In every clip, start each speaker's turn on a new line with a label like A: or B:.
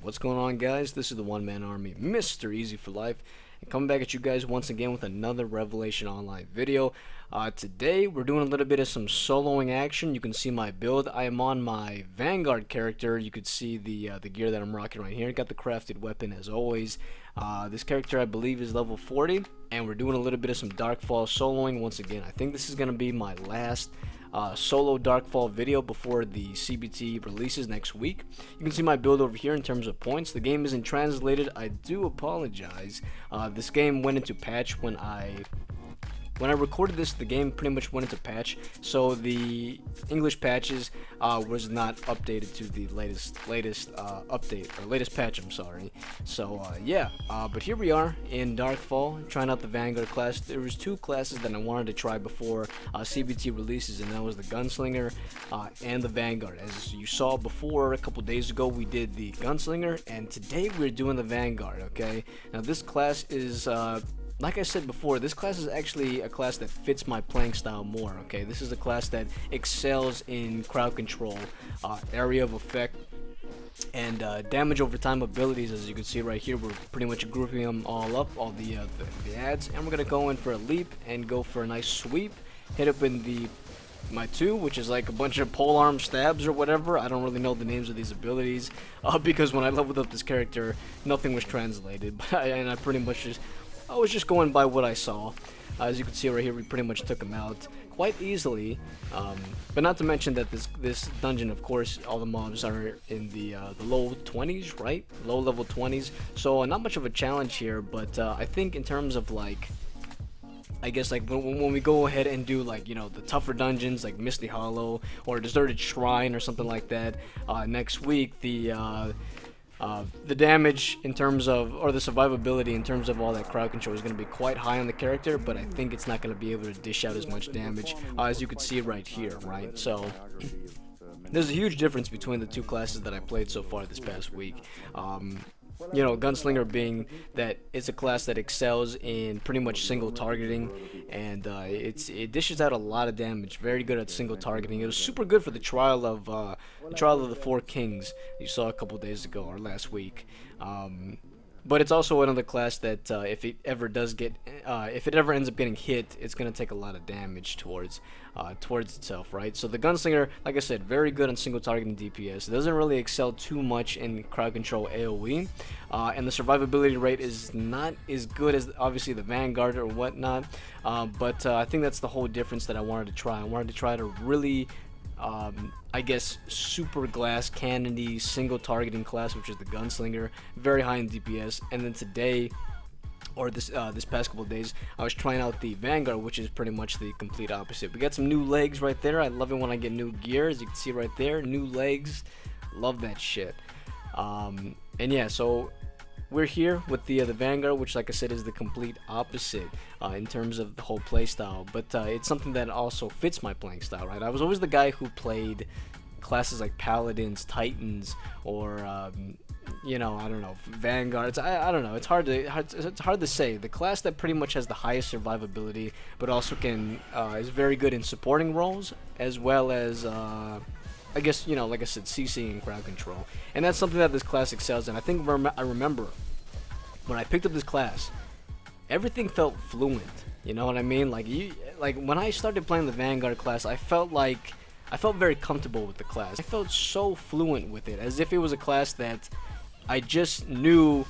A: What's going on, guys? This is the One Man Army, Mr. Easy for Life, and coming back at you guys once again with another Revelation Online video. Today we're doing a little bit of some soloing action. You can see my build. I am on my Vanguard character. You could see the gear that I'm rocking right here. Got the crafted weapon as always. This character I believe is level 40, and we're doing a little bit of some Darkfall soloing once again. I think this is gonna be my last solo Darkfall video before the CBT releases next week. You can see my build over here in terms of points. The game isn't translated. I do apologize. This game went into patch when I recorded this. The game pretty much went into patch, so the English patches was not updated to the latest update, or latest patch, I'm sorry. So yeah, but here we are in Darkfall, trying out the Vanguard class. There was two classes that I wanted to try before CBT releases, and that was the Gunslinger and the Vanguard. As you saw before, a couple days ago we did the Gunslinger, and today we're doing the Vanguard. Okay, now this class is like I said before, this class is actually a class that fits my playing style more. Okay, this is a class that excels in crowd control, area of effect, and damage over time abilities. As you can see right here, we're pretty much grouping them all up, all the ads, and we're gonna go in for a leap and go for a nice sweep, hit up in my 2, which is like a bunch of polearm stabs or whatever. I don't really know the names of these abilities because when I leveled up this character, nothing was translated, and I pretty much I was just going by what I saw. As you can see right here, we pretty much took him out quite easily. But not to mention that this dungeon, of course, all the mobs are in the low 20s, right? Low level 20s. So not much of a challenge here. But I think in terms of like, I guess like when we go ahead and do like, you know, the tougher dungeons like Misty Hollow or Deserted Shrine or something like that next week, the damage in terms of, or the survivability in terms of all that crowd control is going to be quite high on the character, but I think it's not going to be able to dish out as much damage as you can see right here, right? So there's a huge difference between the two classes that I played so far this past week. You know, Gunslinger being that it's a class that excels in pretty much single targeting, and it dishes out a lot of damage. Very good at single targeting. It was super good for the trial of the Four Kings you saw a couple days ago or last week. But it's also another class that if it ever ends up getting hit, it's gonna take a lot of damage towards itself, right? So the Gunslinger, like I said, very good on single targeting DPS. It doesn't really excel too much in crowd control AOE, and the survivability rate is not as good as obviously the Vanguard or whatnot. But I think that's the whole difference that I wanted to try. I wanted to try to really I guess super glass cannony single targeting class, which is the Gunslinger, very high in DPS. And then today, or this past couple of days, I was trying out the Vanguard, which is pretty much the complete opposite. We got some new legs right there. I love it when I get new gear, as you can see right there, new legs. Love that shit. And yeah, so we're here with the Vanguard, which, like I said, is the complete opposite in terms of the whole play style. But it's something that also fits my playing style, right? I was always the guy who played classes like Paladins, Titans, or you know, I don't know, Vanguards. I don't know. It's hard to say. The class that pretty much has the highest survivability, but also is very good in supporting roles, as well as I guess, you know, like I said, CC and crowd control. And that's something that this class excels in. I think I remember when I picked up this class, everything felt fluent. You know what I mean? Like when I started playing the Vanguard class, I felt very comfortable with the class. I felt so fluent with it, as if it was a class that I just knew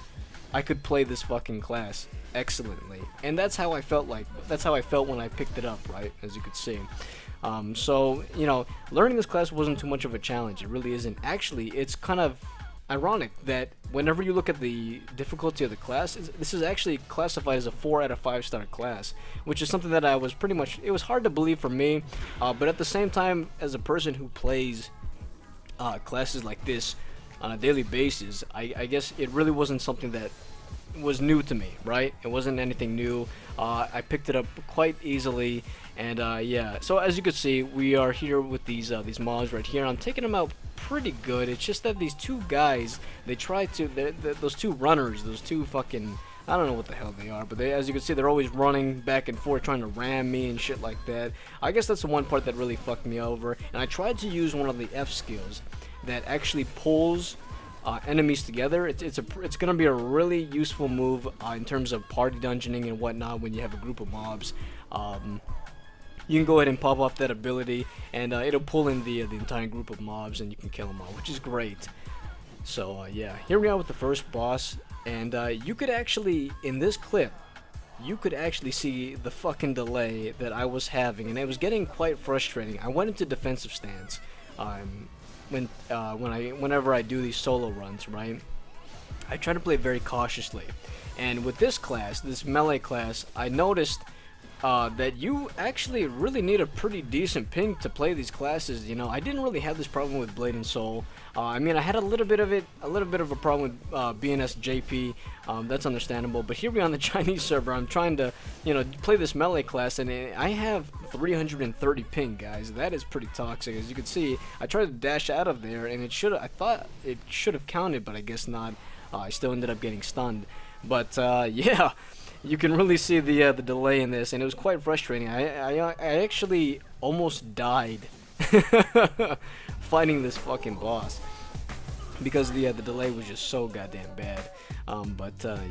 A: I could play this fucking class excellently. And that's how I felt when I picked it up, right? As you could see. So, you know, learning this class wasn't too much of a challenge. It really isn't. Actually, it's kind of ironic that whenever you look at the difficulty of the class, this is actually classified as a 4 out of 5 star class, which is something that I was pretty much, it was hard to believe for me, but at the same time, as a person who plays classes like this on a daily basis, I guess it really wasn't something that was new to me, right? It wasn't anything new. I picked it up quite easily, and yeah. So as you can see, we are here with these mobs right here. I'm taking them out pretty good. It's just that these two guys, they try to, those two runners, those two fucking, I don't know what the hell they are, but as you can see, they're always running back and forth trying to ram me and shit like that. I guess that's the one part that really fucked me over, and I tried to use one of the F skills that actually pulls enemies together. It's gonna be a really useful move in terms of party dungeoning and whatnot when you have a group of mobs. You can go ahead and pop off that ability, and it'll pull in the entire group of mobs, and you can kill them all, which is great. So yeah, here we are with the first boss, and you could actually, in this clip, you could actually see the fucking delay that I was having, and it was getting quite frustrating. I went into defensive stance whenever I do these solo runs, right? I try to play very cautiously, and with this class, this melee class, I noticed that you actually really need a pretty decent ping to play these classes. You know, I didn't really have this problem with Blade and Soul. I mean, I had a little bit of a problem with BNSJP. That's understandable. But here we are on the Chinese server. I'm trying to, you know, play this melee class, and I have 330 ping, guys. That is pretty toxic. As you can see, I tried to dash out of there, and I thought it should have counted, but I guess not. I still ended up getting stunned. But yeah. You can really see the delay in this, and it was quite frustrating. I actually almost died fighting this fucking boss because the delay was just so goddamn bad.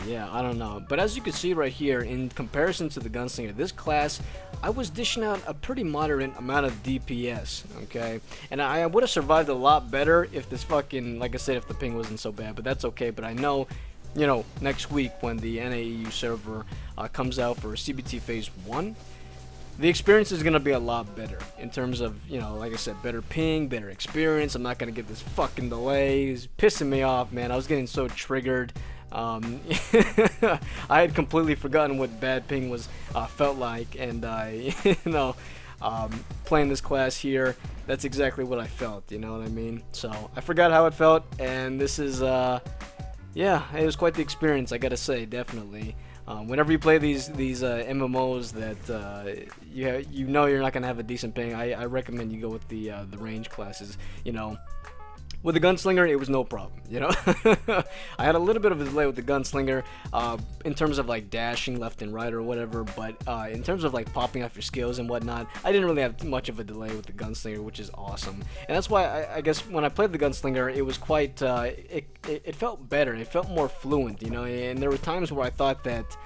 A: Yeah, I don't know. But as you can see right here, in comparison to the Gunslinger, this class, I was dishing out a pretty moderate amount of DPS, okay? And I would have survived a lot better if this fucking, like I said, if the ping wasn't so bad, but that's okay. But I know, you know, next week when the NAEU server comes out for CBT Phase 1, the experience is going to be a lot better in terms of, you know, like I said, better ping, better experience. I'm not going to get this fucking delay. It's pissing me off, man. I was getting so triggered. I had completely forgotten what bad ping was felt like, and you know, playing this class here, that's exactly what I felt, you know what I mean? So I forgot how it felt, and this is yeah, it was quite the experience, I gotta say, definitely. Whenever you play these MMOs that you know you're not gonna have a decent ping, I recommend you go with the range classes. You know, with the Gunslinger, it was no problem. You know, I had a little bit of a delay with the Gunslinger in terms of like dashing left and right or whatever, but in terms of like popping off your skills and whatnot, I didn't really have much of a delay with the Gunslinger, which is awesome. And that's why I guess when I played the Gunslinger, it was quite it felt better. It felt more fluent, you know. And there were times where I thought that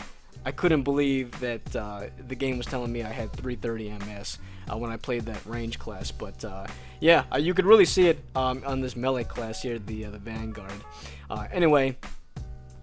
A: I couldn't believe that the game was telling me I had 330 MS when I played that range class. But yeah, you could really see it on this melee class here, the Vanguard. Anyway,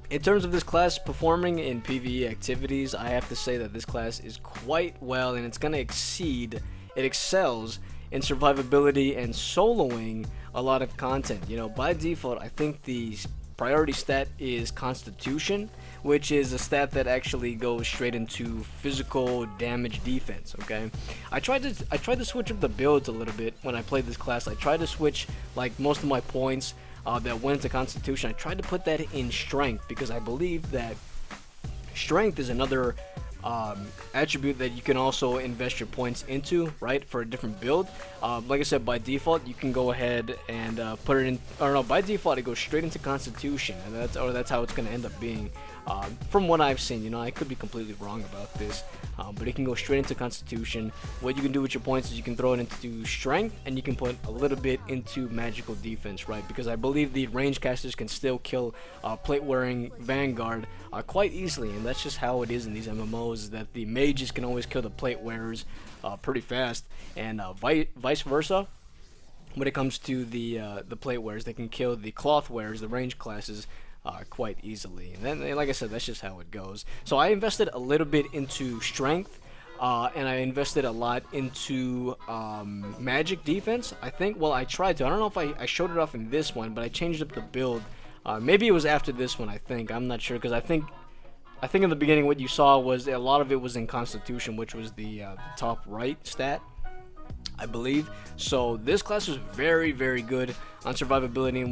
A: in terms of this class performing in PvE activities, I have to say that this class is quite well, and it's going to exceed, it excels in survivability and soloing a lot of content. You know, by default, I think the priority stat is Constitution, which is a stat that actually goes straight into physical damage defense. Okay, I tried to switch up the builds a little bit when I played this class. I tried to switch like most of my points that went into Constitution. I tried to put that in Strength because I believe that Strength is another attribute that you can also invest your points into, right, for a different build. Like I said, by default you can go ahead and put it in, or no, by default it goes straight into Constitution, and that's how it's going to end up being, from what I've seen. You know, I could be completely wrong about this, but it can go straight into Constitution. What you can do with your points is you can throw it into Strength, and you can put a little bit into Magical Defense, right, because I believe the range casters can still kill plate wearing Vanguard quite easily, and that's just how it is in these MMOs, is that the mages can always kill the plate wearers pretty fast, and vice versa. When it comes to the plate wearers, they can kill the cloth wearers, the range classes, quite easily. And then, like I said, that's just how it goes. So I invested a little bit into Strength, and I invested a lot into Magic Defense, I think. Well, I tried to. I don't know if I showed it off in this one, but I changed up the build. Maybe it was after this one, I think. I'm not sure, because I think in the beginning what you saw was a lot of it was in Constitution, which was the top right stat, I believe. So this class was very, very good on survivability, and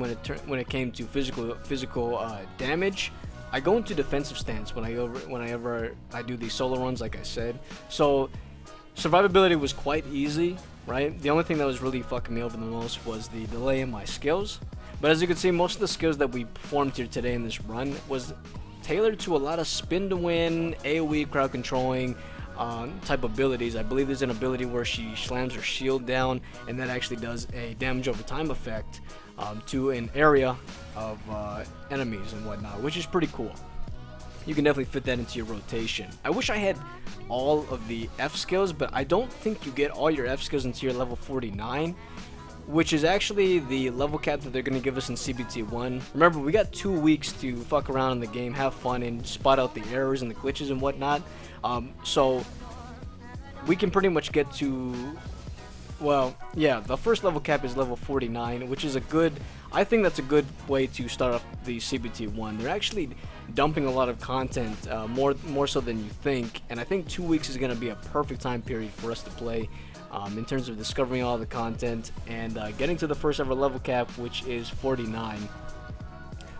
A: when it came to physical damage, I go into defensive stance whenever I do these solo runs, like I said. So survivability was quite easy, right? The only thing that was really fucking me over the most was the delay in my skills. But as you can see, most of the skills that we performed here today in this run was tailored to a lot of spin to win, AoE crowd controlling type abilities. I believe there's an ability where she slams her shield down, and that actually does a damage over time effect to an area of enemies and whatnot, which is pretty cool. You can definitely fit that into your rotation. I wish I had all of the F skills, but I don't think you get all your F skills until you're level 49, which is actually the level cap that they're going to give us in CBT1. Remember, we got 2 weeks to fuck around in the game, have fun, and spot out the errors and the glitches and whatnot. So we can pretty much get to, well, yeah, the first level cap is level 49, which is a good, I think that's a good way to start off the CBT1. They're actually dumping a lot of content, more so than you think, and I think 2 weeks is going to be a perfect time period for us to play in terms of discovering all the content and getting to the first ever level cap, which is 49.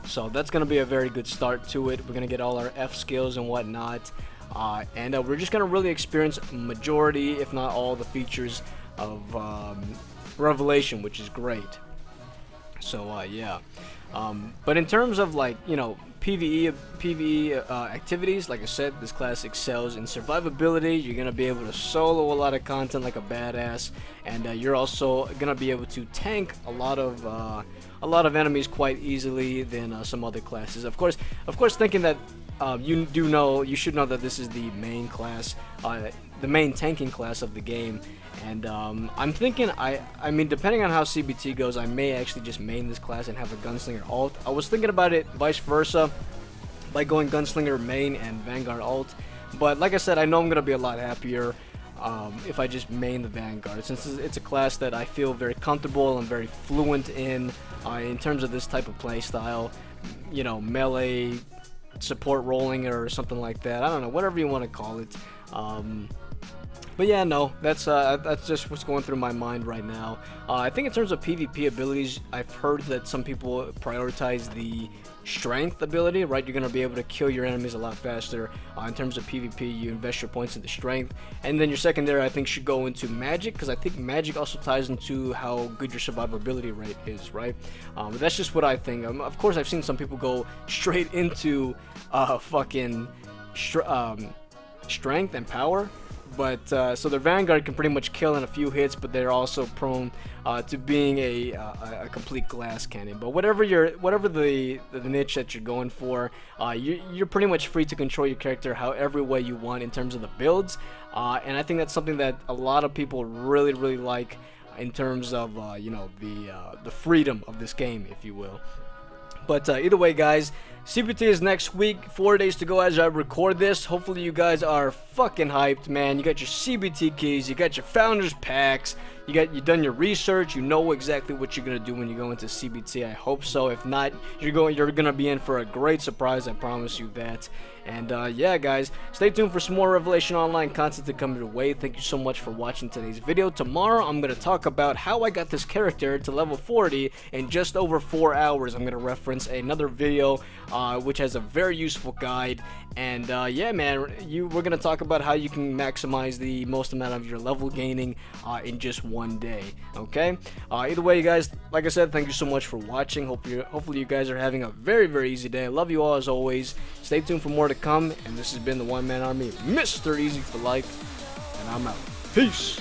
A: So that's going to be a very good start to it. We're going to get all our F skills and whatnot, and we're just going to really experience majority, if not all, the features of Revelation, which is great. So yeah, but in terms of, like, you know, PvE activities, like I said, this class excels in survivability. You're gonna be able to solo a lot of content like a badass, and you're also gonna be able to tank a lot of enemies quite easily than some other classes. Of course, thinking that you should know that this is the main class, the main tanking class of the game. And I'm thinking, I mean, depending on how CBT goes, I may actually just main this class and have a Gunslinger alt. I was thinking about it vice versa, by going Gunslinger main and Vanguard alt. But like I said, I know I'm going to be a lot happier if I just main the Vanguard, since it's a class that I feel very comfortable and very fluent in terms of this type of play style. You know, melee, support rolling, or something like that. I don't know, whatever you want to call it. But yeah, no, that's just what's going through my mind right now. I think in terms of PvP abilities, I've heard that some people prioritize the strength ability, right? You're going to be able to kill your enemies a lot faster. In terms of PvP, you invest your points into strength. And then your secondary, I think, should go into magic, because I think magic also ties into how good your survivability rate is, right? But that's just what I think. Of course, I've seen some people go straight into fucking strength and power. But so their Vanguard can pretty much kill in a few hits, but they're also prone to being a complete glass cannon. But whatever the niche that you're going for, you're pretty much free to control your character however way you want in terms of the builds. And I think that's something that a lot of people really like in terms of you know, the freedom of this game, if you will. But either way, guys, CBT is next week. 4 days to go as I record this. Hopefully you guys are fucking hyped, man. You got your CBT keys, you got your founders packs, you've done your research, you know exactly what you're gonna do when you go into CBT. I hope so. If not, you're gonna be in for a great surprise, I promise you that. And yeah, guys, stay tuned for some more Revelation Online content to come your way. Thank you so much for watching today's video. Tomorrow I'm going to talk about how I got this character to level 40 in just over 4 hours. I'm going to reference another video which has a very useful guide. And yeah, man, we're going to talk about how you can maximize the most amount of your level gaining in just 1 day. Okay, either way, you guys, like I said, thank you so much for watching. Hopefully you guys are having a very easy day. I love you all as always. Stay tuned for more to come, and this has been the One Man Army, Mr. Easy for Life, and I'm out. Peace.